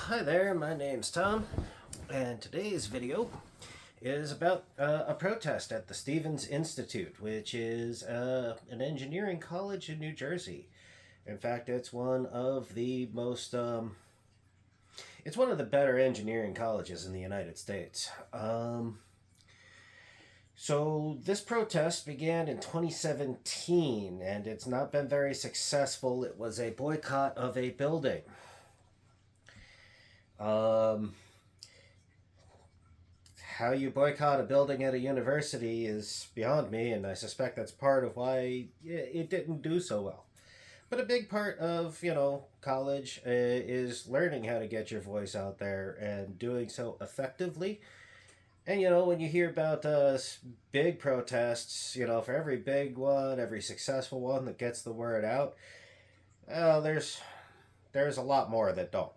Hi there, my name's Tom, and today's video is about a protest at the Stevens Institute, which is an engineering college in New Jersey. In fact, it's one of the it's one of the better engineering colleges in the United States. So this protest began in 2017, and it's not been very successful. It was a boycott of a building. Um, how you boycott a building at a university is beyond me, and I suspect that's part of why it didn't do so well. But a big part of, college is learning how to get your voice out there and doing so effectively. And, when you hear about big protests, for every big one, every successful one that gets the word out, there's a lot more that don't.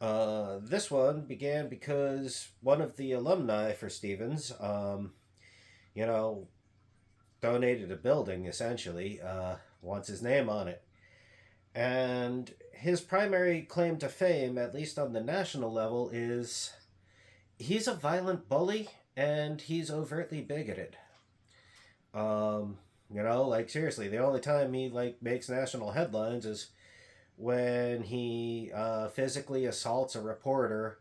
This one began because one of the alumni for Stevens, you know, donated a building essentially, wants his name on it. And his primary claim to fame, at least on the national level, is he's a violent bully and he's overtly bigoted. Like seriously, the only time he makes national headlines is when he physically assaults a reporter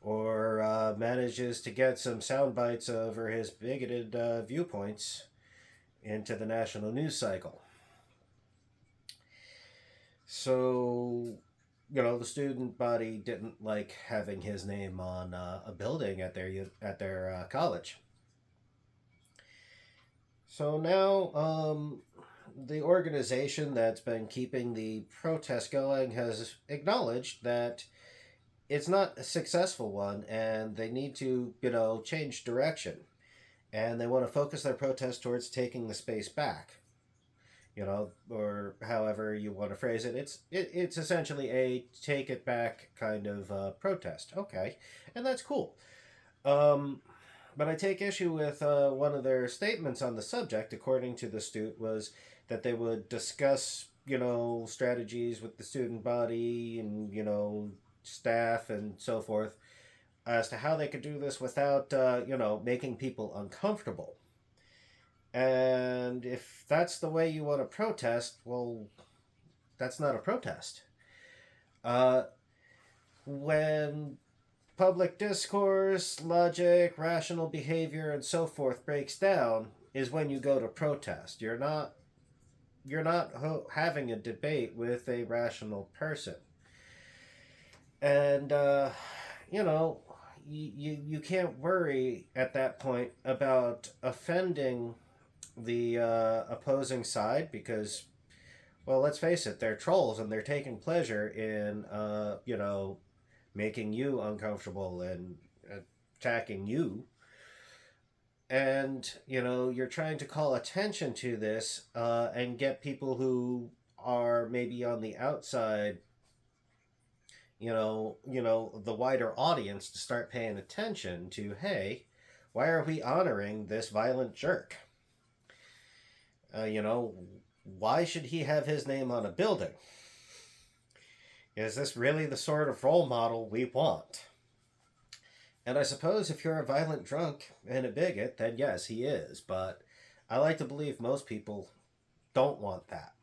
or manages to get some sound bites over his bigoted viewpoints into the national news cycle. So, the student body didn't like having his name on a building at their college. So now, the organization that's been keeping the protest going has acknowledged that it's not a successful one and they need to, change direction. And they want to focus their protest towards taking the space back, or however you want to phrase it. It's essentially a take it back kind of protest. Okay, and that's cool. Um, but I take issue with one of their statements on the subject, according to the Stute, was that they would discuss, strategies with the student body and, staff and so forth as to how they could do this without, making people uncomfortable. And if that's the way you want to protest, well, that's not a protest. Uh, when public discourse, logic, rational behavior, and so forth breaks down, is when you go to protest. You're not having a debate with a rational person, and you can't worry at that point about offending the opposing side because, well, let's face it, they're trolls and they're taking pleasure in making you uncomfortable and attacking you. And you're trying to call attention to this and get people who are maybe on the outside, the wider audience to start paying attention to, hey, why are we honoring this violent jerk? Why should he have his name on a building? Is this really the sort of role model we want? And I suppose if you're a violent drunk and a bigot, then yes, he is. But I like to believe most people don't want that.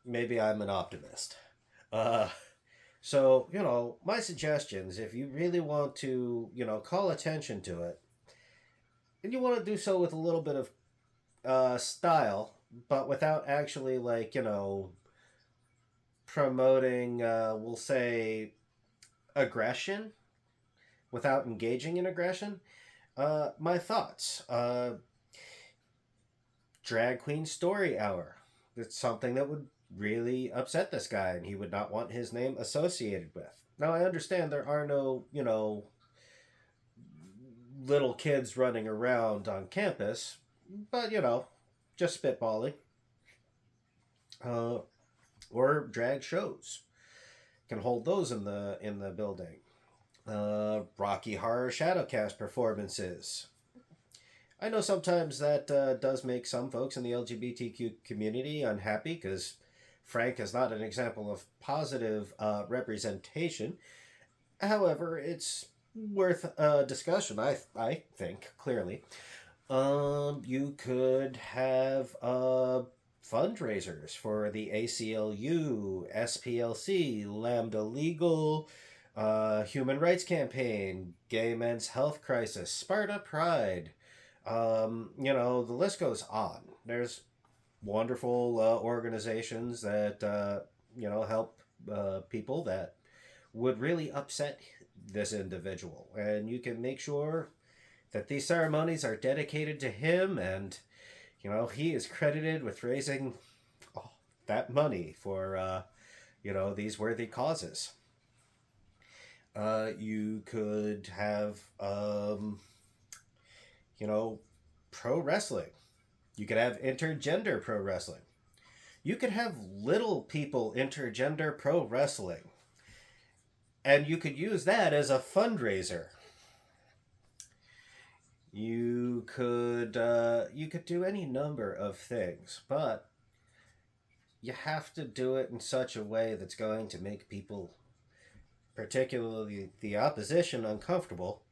Maybe I'm an optimist. Uh, so, my suggestions, if you really want to, call attention to it, and you want to do so with a little bit of style, but without actually, promoting, we'll say, aggression, without engaging in aggression. My thoughts. Drag queen story hour. It's something that would really upset this guy, and he would not want his name associated with. Now, I understand there are no, little kids running around on campus, but, just spitballing. Uh, or drag shows. Can hold those in the building. Rocky Horror Shadowcast performances. I know sometimes that does make some folks in the LGBTQ community unhappy because Frank is not an example of positive representation. However, it's worth a discussion, I think, clearly. You could have fundraisers for the ACLU, SPLC, Lambda Legal, Human Rights Campaign, Gay Men's Health Crisis, Sparta Pride. The list goes on. There's wonderful organizations that help people that would really upset this individual, and you can make sure that these ceremonies are dedicated to him, and he is credited with raising that money for these worthy causes. You could have pro wrestling. You could have intergender pro wrestling. You could have little people intergender pro wrestling, and you could use that as a fundraiser. You could do any number of things, but you have to do it in such a way that's going to make people, particularly the opposition, uncomfortable,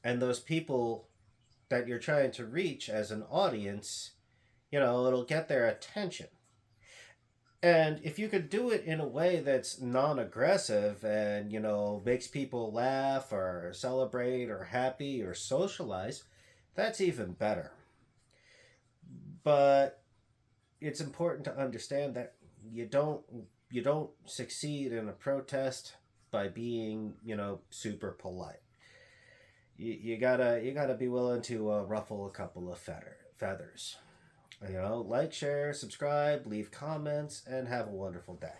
and those people that you're trying to reach as an audience, it'll get their attention. And if you could do it in a way that's non-aggressive and, makes people laugh or celebrate or happy or socialize, that's even better. But it's important to understand that you don't succeed in a protest by being, super polite. You gotta be willing to ruffle a couple of feathers. Like, share, subscribe, leave comments, and have a wonderful day.